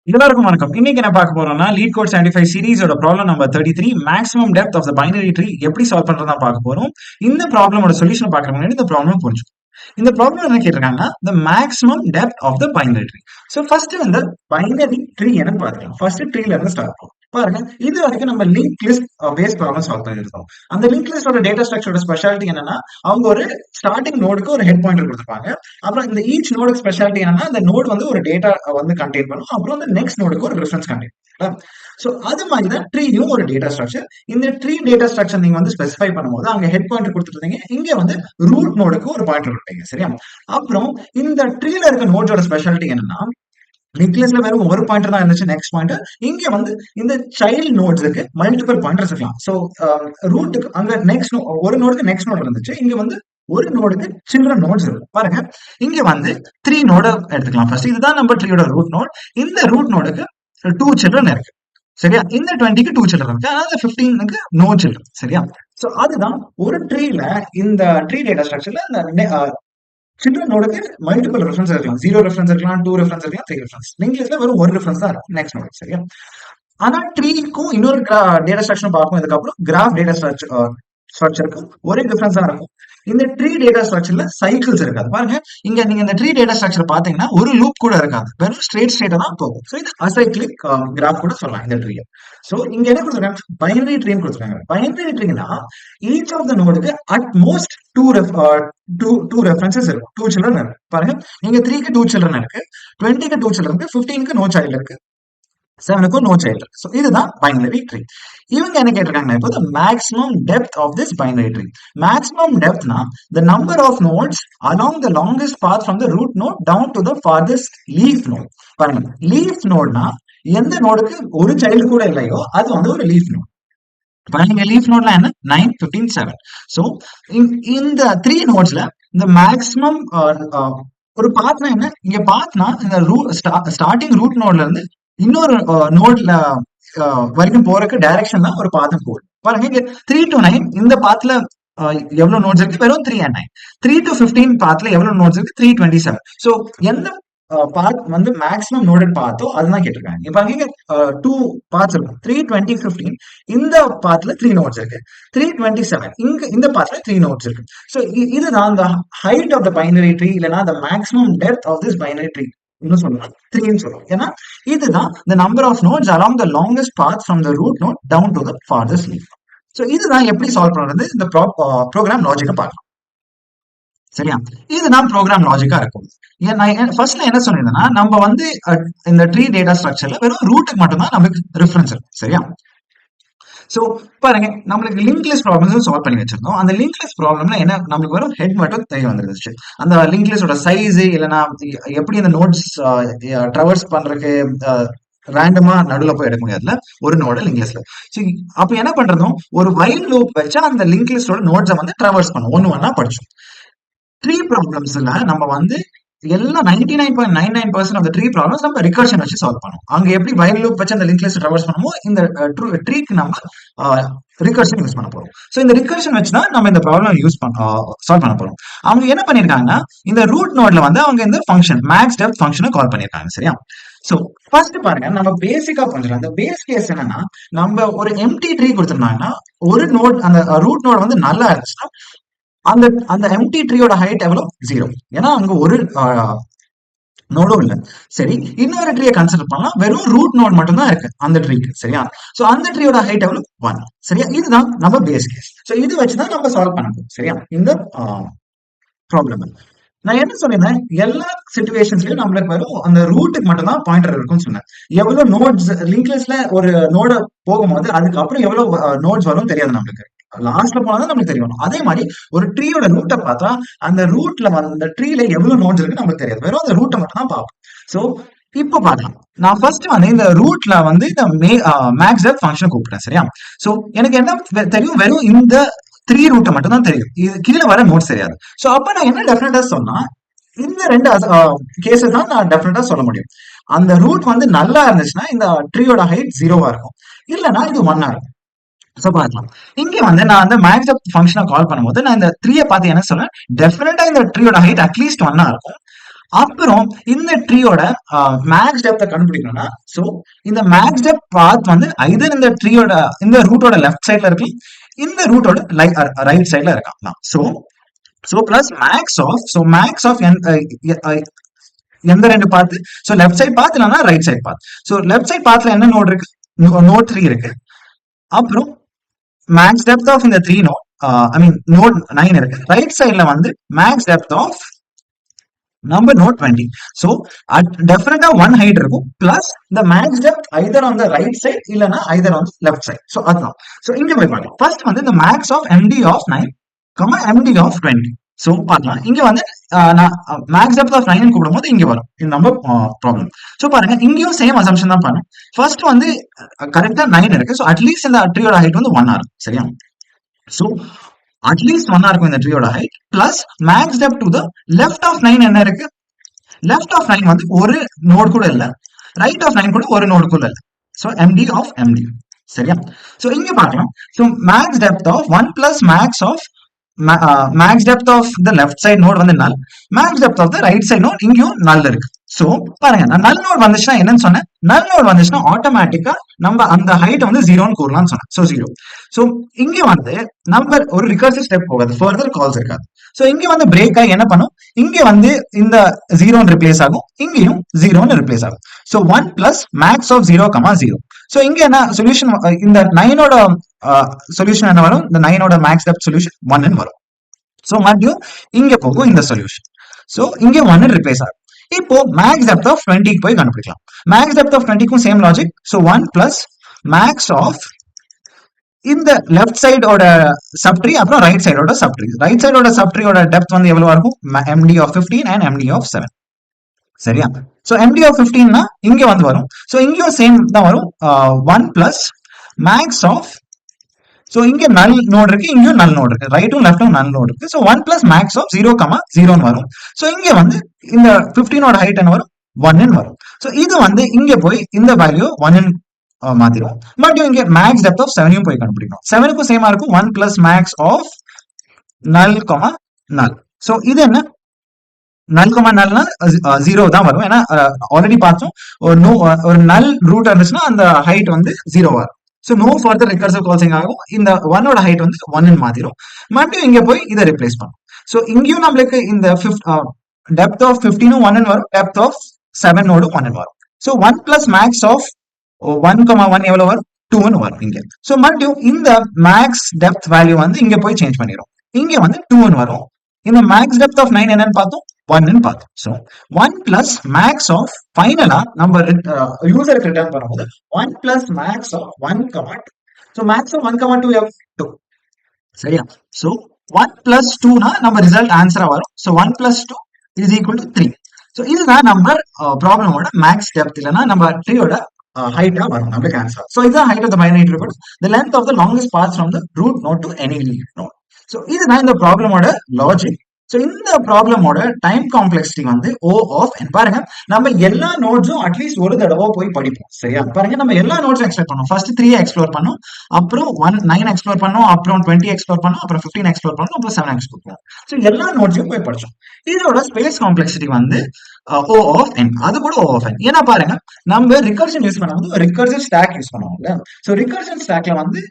எல்லாருக்கும் வணக்கம். இன்னைக்கு என்ன பார்க்க போறோம்னா லீட் கோட் 75 சீரிஸோட problem number 33 maximum depth of the binary tree எப்படி சால்வ் பண்றதா பார்க்க போறோம். இந்த ப்ராப்ளமோட சொல்யூஷன் பார்க்கற முன்னாடி இந்த ப்ராப்ளம் புரிஞ்சுக்கணும். இந்த ப்ராப்ளம் என்ன கேட்டிருக்காங்கன்னா the maximum depth of the binary tree. So first இந்த பைனரி ட்ரீ என்னன்னு பார்க்கலாம். ஃபர்ஸ்ட் ட்ரீல இருந்து ஸ்டார்ட் பண்ணுவோம். பாருங்க, இது வரைக்கும் நம்ம link list base problem solve பண்ணிருக்கோம். அந்த லிங்க் லிஸ்டோட டேட்டா ஸ்ட்ரக்சரோட ஸ்பெஷாலிட்டி என்னன்னா, அவங்க ஒரு ஸ்டார்டிங் நோடுக்கு ஒரு ஹெட் பாயிண்டர் கொடுத்துருப்பாங்க. அப்புறம் இந்த ஈச் நோடுக்கு ஸ்பெஷாலிட்டி என்னன்னா, அந்த நோடு வந்து ஒரு டேட்டா வந்து கண்டெயின் பண்ணும். அப்புறம் அந்த நெக்ஸ்ட் நோடுக்கு ஒரு ரெஃபரன்ஸ் கண்டெயின் பண்ணும். சோ அது மாதிரி தான் ட்ரீயும் ஒரு டேட்டா ஸ்ட்ரக்சர். இந்த ட்ரீ டேட்டா ஸ்ட்ரக்சர் நீங்க வந்து ஸ்பெசிஃபை பண்ணும்போது அங்க ஹெட் பாயிண்டர் கொடுத்துருந்தீங்க, இங்க வந்து ரூட் நோடுக்கு ஒரு பாயிண்டர் கொடுத்தீங்க. சரியா? அப்புறம் இந்த ட்ரீல இருக்க நோட்ஸோட ஸ்பெஷாலிட்டி என்னன்னா, லிங்க் லிஸ்ட்ல வெறும் ஒரு பாயிண்டர் தான் இருந்துச்சு. நெக்ஸ்ட் பாயிண்டர் இங்க வந்து இந்த சைல்ட் நோட்ஸுக்கு மல்டிபிள் பாயிண்டர்ஸ் இருக்கலாம். ஸோ ரூட்டுக்கு அங்க நெக்ஸ்ட் ஒரு நோடுக்கு நெக்ஸ்ட் நோட் இருந்துச்சு, இங்க வந்து ஒரு நோடுக்கு சில்ட்ரன் நோட்ஸ் இருக்கும். பாருங்க, இங்க வந்து 3 நோட எடுத்துக்கலாம். ஃபர்ஸ்ட் இதுதான் நம்ம ட்ரீயோட ரூட் நோட். இந்த ரூட் நோடுக்கு 2 சில்ட்ரன் இருக்கு. சரியா? இந்த 20க்கு 2 சில்ட்ரன் இருக்கு. அதாவது 15க்கு நோ சில்ட்ரன். சரியா? சோ அதுதான் ஒரு ட்ரீல இந்த ட்ரீ டேட்டா ஸ்ட்ரக்சர்ல இந்த சில்ட்ரன் நோடுக்கு மல்டிபிள் ரெஃபரன்ஸ் இருக்கலாம். 0 ரெஃபரன்ஸ் இருக்கலாம், 2 ரெஃபரன்ஸ் இருக்கலாம், 3 ரெஃபரன்ஸ். லிங்க் லிஸ்ட்ல வெறும் ஒரு ரெஃபரன்ஸ் தான் இருக்கும் நெக்ஸ்ட் நோடு. சரியா? ஆனா ட்ரீக்கும் இன்னொரு டேட்டா ஸ்ட்ரக்சர் பார்ப்போம். இதுக்கப்புறம் கிராஃப் டேட்டா ஸ்ட்ரக்சருக்கு ஒரே டிஃபரன்ஸ் தான் இருக்கும். இந்த ட்ரீ டேட்டா ஸ்ட்ரக்சர்ல சைக்கிள்ஸ் இருக்காது. பாருங்க, இங்க நீங்க இந்த ட்ரீ டேட்டா ஸ்ட்ரக்சர் பாத்தீங்கன்னா ஒரு லூப் கூட இருக்காது, வெறும் ஸ்ட்ரெயிட்டா தான் போகும். ஸோ இது அசைக்ளிக் கிராஃப் கூட சொல்லலாம் இந்த ட்ரீ. ஸோ இங்க என்ன கொடுத்துருக்காங்க, பைனரி ட்ரீன்னு கொடுத்துருக்காங்க. பைனரி ட்ரீனா ஈச் ஆஃப் த நோடுக்கு அட் மோஸ்ட் டூ ரெஃபரன்சஸ் இருக்கும், 2 சில்ட்ரன் இருக்கு. பாருங்க, நீங்க 3க்கு 2 சில்ட்ரன் இருக்கு, 20க்கு 2 சில்ட்ரன் இருக்கு, 15க்கு நோ சைல்டு இருக்கு, 7க்கும் நோ சைல்டு. ஸோ இதுதான் பைனரி ட்ரீ. இவங்க என்ன கேட்டிருக்காங்கன்னா, இப்போ maximum depth of this binary tree. Maximum டெப்த்னா the number of nodes along the longest path from the root node down to the farthest leaf node. பாருங்க, leaf நோட்னா எந்த நோடுக்கு ஒரு சைல்டு கூட இல்லையோ அது வந்து ஒரு லீஃப் நோட். பாருங்க, லீஃப் நோட்ல என்ன 9, 15, 7. ஸோ இந்த 3 நோட்ஸ்ல இந்த மேக்ஸிமம் ஒரு பாத்னா என்ன, இங்க பாத்னா இந்த ஸ்டார்டிங் ரூட் நோட்ல இருந்து இன்னொரு நோட்ல வரைக்கும் போறதுக்கு டைரக்ஷன் தான் ஒரு பாத் கோல். பாருங்க, இங்க 3 to 9 இந்த பாத்ல எவ்வளவு நோட்ஸ் இருக்கு, வெறும் 3 and 9. 3 to 15 பாத்ல எவ்வளவு நோட்ஸ் இருக்கு, 327. சோ எந்த பாத் வந்து மேக்ஸிமம் நோடட் பாத்தோ அதுதான் கேட்டிருக்காங்க. இப்ப இங்க 2 பாத்ஸ் இருக்கும், 3, 20, 15. இந்த பாத்ல 3 நோட்ஸ் இருக்கு, 327 இங்க இந்த பாத்ல 3 நோட்ஸ் இருக்கு. சோ இதுதான் the height of the binary tree, இல்லனா the maximum depth of this binary tree இன்னும் சொல்லலாம், 3ன்னு சொல்லுவோம். ஏன்னா இதுதான் the number of nodes along the longest path from the root node down to the farthest leaf. So இதுதான் எப்படி solve பண்றது, இந்த ப்ரோக்ராம் லாஜிக்கை பார்க்கலாம். சரியா? இதுதான் ப்ரோக்ராம் லாஜிக்கா இருக்கும். ஃபர்ஸ்ட்ல என்ன சொன்னீங்கன்னா, நம்ம வந்து இந்த ட்ரீ டேட்டா ஸ்ட்ரக்சர்ல வெறும் ரூட்டுக்கு மட்டும்தான் நமக்கு ரெஃபரன்ஸ் இருக்கு. சரியா? சோ பாருங்க, நம்மளுக்கு லிங்க் லிஸ்ட் ப்ராப்ளம்ஸ் சால்வ் பண்ணி வச்சிருந்தோம். அந்த லிங்க் லிஸ்ட் ப்ராப்ளம்ல என்ன, நம்மளுக்கு வெறும் ஹெட் மட்டும் தெரிய வந்துருச்சு. அந்த லிங்க் லிஸ்டோட சைஸ் இல்லைன்னா எப்படி அந்த நோட்ஸ் ட்ராவர்ஸ் பண்றதுக்கு ரேண்டமா நடுவில் போய் எடுக்க முடியாதுல ஒரு நோட லிங்க் லிஸ்ட்ல. அப்ப என்ன பண்றதும், ஒரு வைல் லூப் வச்சா அந்த லிங்க் லிஸ்டோட நோட்ஸை வந்து ட்ராவர்ஸ் பண்ணும், ஒன்னா படிச்சோம். ட்ரீ ப்ராப்ளம்ஸ்ல நம்ம வந்து எல்லாம் 99.99% ஆஃப் த ட்ரீ ப்ராப்ளம்ஸ் நம்ம ரிகர்ஷன் வச்சு சால்வ் பண்ணுவோம். அங்க எப்படி வைல் லூப் வச்சு அந்த லிங்க் லிஸ்ட் ட்ராவர்ஸ் பண்ணுமோ, இந்த ட்ரீக்கு நம்ம ரிகர்ஷன் யூஸ் பண்ண போறோம். சோ இந்த ரிகர்ஷன் வச்சு தான் நம்ம இந்த ப்ராப்ளம் சால்வ் பண்ண போறோம். அவங்க என்ன பண்ணிருக்காங்கன்னா, இந்த ரூட் நோட்ல வந்து அவங்க இந்த ஃபங்க்ஷன் மேக்ஸ் டெப்த் ஃபங்க்ஷனை கால் பண்ணிருக்காங்க. சரியா? சோ ஃபர்ஸ்ட் பாருங்க, நம்ம பேசிக்கா கொஞ்சம் அந்த பேஸ் கேஸ் என்னன்னா, நம்ம ஒரு எம்டி ட்ரீ கொடுத்திருந்தாங்கன்னா, ஒரு நோட் அந்த ரூட் நோட் வந்து நல்லா இருந்துச்சுன்னா அந்த அந்த எம்டி ட்ரீயோட ஹைட் எவ்வளவு, 0. ஏன்னா அங்க ஒரு நோடும் இல்ல. சரி, இன்னொரு ட்ரீயை கன்சிடர் பண்ணலாம், வெறும் ரூட் நோட் மட்டும் தான் இருக்கு அந்த ட்ரீக்கு. சரியா? சோ அந்த ட்ரீயோட ஹைட் எவ்வளவு, 1. சரியா? இதுதான் நம்ம பேஸ் கேஸ். சோ இது வச்சுதான் நம்ம சால்வ் பண்ணணும். சரியா? இந்த ப்ராப்ளம் நான் என்ன சொன்னேன், எல்லா சிச்சுவேஷன்ஸ்லயும் நம்மளுக்கு வரும் அந்த ரூட்டுக்கு மட்டும் தான் பாயிண்டர் இருக்கும்னு சொன்னேன். எவ்வளவு நோட்ஸ் லிங்க் லிஸ்ட்ல ஒரு நோட போகும்போது அதுக்கப்புறம் எவ்வளவு நோட்ஸ் வரும் தெரியாது நம்மளுக்கு, லாஸ்ட்ல போனாதான் நம்மளுக்கு தெரியும். அதே மாதிரி ஒரு ட்ரீயோட ரூட்டை பார்த்தா அந்த ரூட்ல அந்த ட்ரீல எவ்வளவு நோட்ஸ் இருக்கு நமக்கு தெரியாது, வெறும் அந்த ரூட்டை மட்டும் தான் பார்ப்போம். சோ இப்போ பார்க்கலாம். நான் ஃபர்ஸ்ட் வந்து இந்த ரூட்ல வந்து இந்த மேக்ஸ் டெப்த் ஃபங்க்ஷன் கூப்பிடுறேன். சரியா? சோ எனக்கு என்ன தெரியும், வெறும் இந்த 3 ரூட்டை மட்டும் தான் தெரியும், இது கீழே வர நோட்ஸ் தெரியாது. சோ அப்ப நான் என்ன டெஃபினட்டா சொன்னா, இந்த 2 கேசஸ் தான் நான் டெஃபினட்டா சொல்ல முடியும். அந்த ரூட் வந்து நல்லா இருந்துச்சுன்னா இந்த ட்ரீயோட ஹைட் 0வா இருக்கும், இல்லைன்னா இது 1ஆ இருக்கும். சோ பார்க்கலாம். இங்க வந்து நான் அந்த மேக்ஸ் டெப்த் ஃபங்க்ஷனை கால் பண்ணும்போது நான் இந்த 3 பார்த்து என்ன சொல்றேன், டெஃபினட்டா இந்த ட்ரீயோட ஹைட் அட்லீஸ்ட் 1ஆ இருக்கும். அப்புறம் இந்த ட்ரீயோட மேக்ஸ் டெப்த கண்டுபிடிக்கணும்னா, சோ இந்த மேக்ஸ் டெப்த் பாத் வந்து ஐதர் இந்த ட்ரீயோட இந்த ரூட்டோட லெஃப்ட் சைட்ல இருக்கு, இந்த ரூட்டோட ரைட் சைட்ல இருக்கலாம். சோ பிளஸ் மேக்ஸ் ஆஃப் எந்த ரெண்டு பாத்து, சோ லெஃப்ட் சைட் பாத் இல்லைன்னா ரைட் சைட் பாத். சோ லெஃப்ட் சைட் பாத்ல என்ன நோட் இருக்கு, நோட் 3 இருக்கு. அப்புறம் மேக்ஸ் டெப்த் ஆஃப் இந்த 3 நோட் நோட் 9 இருக்கு. ரைட் சைட்ல வந்து max depth of number node 20. So definitely one height இருக்கும் plus the max depth either on the right side இல்லனா either on the left side. So அதுதான். So இங்க போய் பார்க்கலாம். First வந்து the max of MD of 9, MD of 20. So பார்க்கலாம். இங்க வந்து நான் max depth of 9 கூப்பிடும்போது இங்க வரும். இது நம்ம ப்ராப்ளம். So பாருங்க இங்கேயும் சேம் அசம்ஷன் தான் பண்ணணும். ஃபர்ஸ்ட் வந்து கரெக்டா 9 இருக்கு. So அட்லீஸ்ட் இந்த ட்ரீயோட ஹைட் வந்து 1 இருக்கும். சரியா? So அட்லீஸ்ட் 1 இருக்கும் இந்த ட்ரீயோட height plus max depth to the left of 9 என்ன இருக்கு, லெஃப்ட் ஆஃப் 9 வந்து ஒரு நோட் கூட இல்ல, ரைட் ஆஃப் 9 கூட ஒரு நோட் கூட இல்ல. So MD of MD. சரியா? சோ இங்க பார்க்கலாம். So max depth of 1 plus max of max depth of the left side node வந்து null, max depth of the right side node இங்கேயும் நல் இருக்கு. சோ பாருங்க நான் நல் நோட் வந்துச்சுன்னா என்னன்னு சொன்னேன், நல் நோட் வந்துச்சுன்னா ஆட்டோமேட்டிக்கா நம்ம அந்த ஹைட் வந்து 0ன்னு கூறலாம்னு சொன்னேன். சோ 0. சோ இங்க வந்து நம்பர் ஒரு ரிகர்சிவ் ஸ்டெப் போகாது, ஃபர்தர் கால்ஸ் இருக்காது. சோ இங்க வந்து பிரேக் ஆகி என்ன பண்ணும், இங்க வந்து இந்த 0ன்னு ரிப்ளேஸ் ஆகும், இங்கேயும் 0ன்னு ரிப்ளேஸ் ஆகும். So 1 plus max of 0, 0. So இங்க என்ன சொல்யூஷன், இந்த 9ஓட சொல்யூஷன் என்ன வரும், இந்த 9ஓட மேக்ஸ் டெப்த் சொல்யூஷன் 1ன்னு வரும். சோ மறுபடியும் இங்க போகும் இந்த சொல்யூஷன். சோ இங்க 1 ரிப்ளேஸ் ஆகும். இப்போ மேக்ஸ் டெப்த் ஆஃப் 20 போய் கண்டுபிடிக்கலாம். மேக்ஸ் டெப்த் ஆஃப் 20க்கும் same logic. So 1 plus max of இந்த லெஃப்ட் சைடோட சப்ட்ரீ அப்புறம் ரைட் சைடோட சப்ட்ரீ. ரைட் சைடோட சப்ட்ரீயோட டெப்த் வந்து எவ்வளவு இருக்கும், MD of 15 and MD of 7. சரியா? சோ MD ஆஃப் 15 னா இங்க வந்து வரும். சோ இங்கேயும் சேம் தான் வரும். 1 பிளஸ் மேக்ஸ் ஆஃப், சோ இங்க நல் நோட் இருக்கு, இங்கேயும் நல் நோட் இருக்கு, ரைட்டும் லெஃப்டும் நல் நோட் இருக்கு. சோ 1 பிளஸ் மேக்ஸ் ஆஃப் 0, 0ன்னு வரும். சோ இங்க வந்து இந்த 15ஓட ஹைட் என்ன வரும், 1ன்னு வரும். சோ இது வந்து இங்க போய் இந்த வேல்யூ 1ன்னு மாத்திரும். மறுபடியும் இங்க மேக்ஸ் டெப்த் ஆஃப் 7யும் போய் கண்டுபிடிக்கணும். 7க்கும் சேமா இருக்கும், 1 பிளஸ் மேக்ஸ் ஆஃப் நல், நல். சோ இது என்ன, நல் நல்னா 0 தான் வரும். ஏன்னா ஆல்ரெடி பார்த்தோம், ஒரு நல் ரூட் இருந்துச்சுன்னா அந்த ஹைட் வந்து 0 வரும். சோ நோ ஃபர்தர் ரிகர்சிவ் கால்சிங் ஆகும். இந்த 1ஓட ஹைட் வந்து 1ன்னு மாத்திரும். மறுபடியும் இங்க போய் இதை ரிப்ளேஸ் பண்ணும். சோ இங்கேயும் நம்மளுக்கு இந்த டெப்த் ஆஃப் 15ம் 1ன்னு வரும், டெப்த் ஆஃப் 7ஓட 1ன்னு வரும். சோ 1 பிளஸ் மேக்ஸ் ஆஃப் 1, 1 எவ்வளவு வரும், 2ன்னு வரும் இங்க. சோ மறுபடியும் இந்த மேக்ஸ் டெப்த் வேல்யூ வந்து இங்க போய் சேஞ்ச் பண்ணிரும், இங்க வந்து 2ன்னு வரும். இந்த மேக்ஸ் டெப்த் ஆஃப் 9 என்னன்னு பார்த்தோம், 1ன்னு பார்த்தோம். சோ 1 பிளஸ் மேக்ஸ் ஆஃப், ஃபைனலா நம்ம யூசருக்கு ரிட்டர்ன் பண்ணும்போது 1 plus max of 1, 2. So max of 1, 2. சரியா? சோ 1 பிளஸ் 2னா நம்ம ரிசல்ட் ஆன்சரா வரும். So 1 plus 2 is equal to 3. So இதுதான் நம்ம ப்ராப்ளமோட மேக்ஸ் டெப்த், இல்லைன்னா நம்ம ட்ரீயோட ஹைட்டா வரும் நம்மளுக்கு ஆன்சர். சோ இதுதான் height of the binary tree, the length of the longest path from the root node to any leaf node. So இதுதான் இந்த ப்ராப்ளமோட லாஜிக். சோ இந்த ப்ராப்ளமோட டைம் காம்ப்ளெக்சிட்டி வந்து O ஆஃப் n. பாருங்க நம்ம எல்லா நோட்ஸும் அட்லீஸ்ட் ஒரு தடவை போய் படிப்போம். சரியா? பாருங்க நம்ம எல்லா நோட்ஸும் எக்ஸ்ப்ளோர் பண்ணோம். ஃபர்ஸ்ட் 3 எக்ஸ்ப்ளோர் பண்ணோம், அப்புறம் 9 எக்ஸ்ப்ளோர் பண்ணோம், அப்புறம் 20 எக்ஸ்ப்ளோர் பண்ணோம், அப்புறம் 15 எக்ஸ்ப்ளோர் பண்ணோம், அப்புறம் 7 எக்ஸ்ப்ளோர் பண்ணோம். சோ எல்லா நோட்ஸையும் போய் படிச்சோம். இதோட ஸ்பேஸ் காம்ப்ளெக்சிட்டி வந்து O ஆஃப் n. அது கூட O ஆஃப் n. ஏன்னா பாருங்க நம்ம ரிகர்ஷன் யூஸ் பண்ணும்போது ரிகர்சிவ் ஸ்டாக் யூஸ் பண்ணுவோம்ல. சோ ரிகர்ஷன் ஸ்டாக்ல வந்து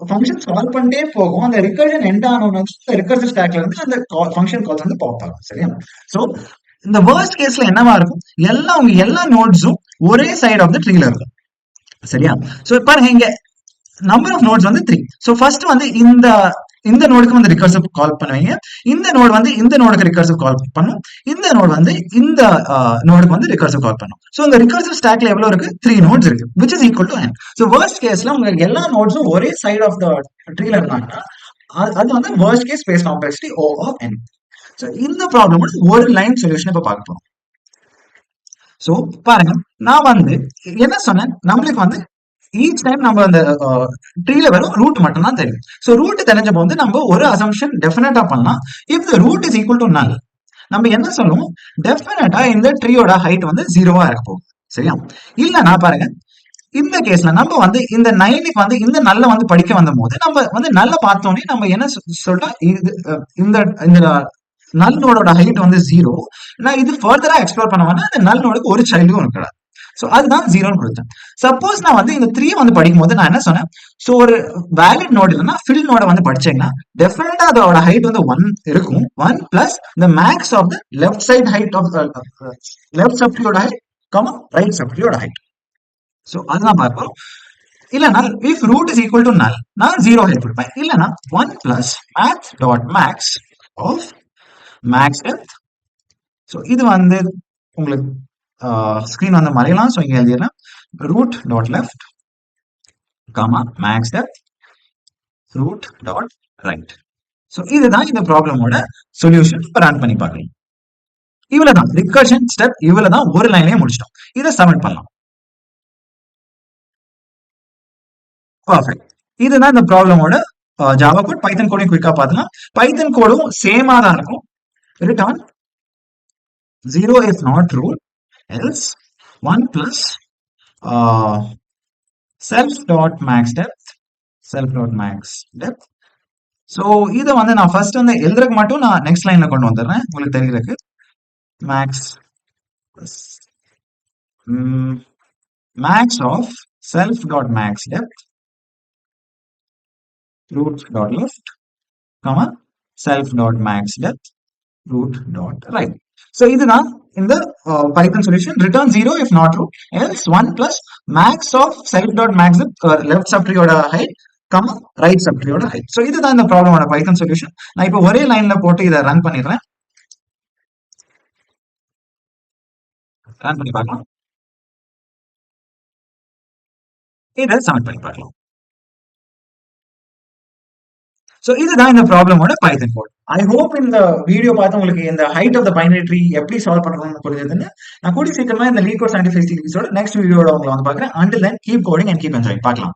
ஃபங்க்ஷன் சால்வ் பண்ணிட்டே போகும். அந்த ரிகர்ஷன் எண்ட் ஆனோன்னு ரிகர்சிவ் ஸ்டாக்ல இருந்து அந்த ஃபங்க்ஷன் கால்ஸ் வந்து பாப் ஆகும். சரியா? சோ இந்த வர்ஸ்ட் கேஸ்ல என்னவா இருக்கும், எல்லா நோட்ஸும் ஒரே சைடு ஆஃப் த ட்ரீல இருக்கும். சரியா? சோ பாருங்க இங்க நம்பர் ஆஃப் நோட்ஸ் வந்து 3. சோ ஃபர்ஸ்ட் வந்து இந்த நோடுக்கு வந்து ரிகர்சிவ் கால் பண்ணுவீங்க, இந்த நோடு வந்து இந்த நோடுக்கு ரிகர்சிவ் கால் பண்ணும், இந்த நோடு வந்து இந்த நோடுக்கு வந்து ரிகர்சிவ் கால் பண்ணும். சோ இந்த ரிகர்சிவ் ஸ்டாக்ல எவ்வளவு இருக்கு, 3 நோட்ஸ் இருக்கு, which is equal to n. So worst கேஸ்ல உங்களுக்கு எல்லா நோட்ஸும் ஒரே சைடு ஆஃப் த ட்ரீல இருந்தாங்கன்னா அது வந்து worst case space complexity O of n. So இந்த ப்ராப்ளம் ஒரு லைன் சொல்யூஷன் இப்ப பார்க்க போறோம். சோ பாருங்க நான் வந்து என்ன சொன்னேன், நம்மளுக்கு வந்து ஈச் டைம் நம்ம அந்த ட்ரீல வெறும் ரூட் மட்டும் தான் தெரியும். சோ ரூட் தெரிஞ்ச போது நம்ம ஒரு அசம்ஷன் டெஃபினட்டா பண்ணலாம். If the root is equal to null, நம்ம என்ன சொல்லுவோம், டெஃபினட்டா இந்த ட்ரீயோட ஹைட் வந்து 0வா இருக்க போகுது. சரியா? இல்லனா பாருங்க இந்த கேஸ்ல நம்ம வந்து இந்த 9க்கு வந்து இந்த நல்ல வந்து படிக்க வந்த போது நம்ம வந்து நல்ல பார்த்தோன்னே நம்ம என்ன சொல்லிட்டோம், இந்த நல் நோடோட ஹைட் வந்து 0. நான் இது ஃபர்தரா எக்ஸ்ப்ளோர் பண்ண வேணா அந்த நல் நோடுக்கு ஒரு சைல்டும் இருக்காது. ஸோ அதுதான் 0ன்னு கொடுத்தேன். சப்போஸ் நான் வந்து இந்த 3 வந்து படிக்கும்போது நான் என்ன சொன்னேன், ஸோ ஒரு வேலிட் நோடு இல்லைன்னா ஃபில் நோட வந்து படிச்சீங்கன்னா டெஃபினட்டா அதோட ஹைட் வந்து 1 இருக்கும். 1 plus the max of the left side height of left சப்ட்ரியோட ஹைட் கமா ரைட் சப்ட்ரியோட ஹைட். ஸோ அதுதான் பார்ப்போம். இல்லைனா if root is equal to null நான் 0 ஹைட் கொடுப்பேன். இல்லைனா 1 plus max dot max of max depth. So இது வந்து உங்களுக்கு ஸ்கிரீன் வந்து மறையலாம். ஸோ இங்க எழுதிடலாம் root dot left gamma max depth root dot right. So இதுதான் இந்த ப்ராப்ளமோட சொல்யூஷன். இப்போ ரன் பண்ணி பார்க்கலாம். இவ்வளவுதான் ரிகர்ஷன் ஸ்டெப். இவ்வளவுதான், ஒரு லைன்லயே முடிச்சிட்டோம். இதை சப்மிட் பண்ணலாம். பர்ஃபெக்ட். இதுதான் இந்த ப்ராப்ளமோட ஜாவா கோட். பைத்தன் கோடையும் குயிக்கா பார்க்கலாம். பைத்தன் கோடும் சேமா தான் இருக்கும். Return 0 if not true, else 1 plus self dot max depth. So இதை வந்து நான் ஃபர்ஸ்ட் வந்து எழுதுறதுக்கு மட்டும் நான் நெக்ஸ்ட் லைன்ல கொண்டு வந்துடுறேன் உங்களுக்கு தெரியறதுக்கு. Max max of self dot max depth root dot left comma self dot max depth root dot right. So இதுதான் இந்த Python solution. Return 0 if not true, else 1 plus max of self dot max left subtree ஓட height comma right subtree ஓட height. So இதுதான் இந்த ப்ராப்ளமோட Python solution. நான் இப்போ ஒரே லைன்ல போட்டு இதை ரன் பண்ணிடுறேன். ரன் பண்ணி பார்க்கலாம். இதை சப்மிட் பண்ணி பார்க்கலாம். ஸோ இதுதான் இந்த ப்ராப்ளமோட பைத்தன் கோட். ஐ ஹோப் இந்த வீடியோ பார்த்து உங்களுக்கு இந்த height of the binary tree எப்படி சால்வ் பண்ணணும்னு புரியுதுன்னு. நான் கூடி சீக்கிரமா இந்த LeetCode 75 சீரிஸோட நெக்ஸ்ட் வீடியோட உங்களை வந்து பார்க்குறேன். Until then keep coding and keep enjoying. பார்க்கலாம்.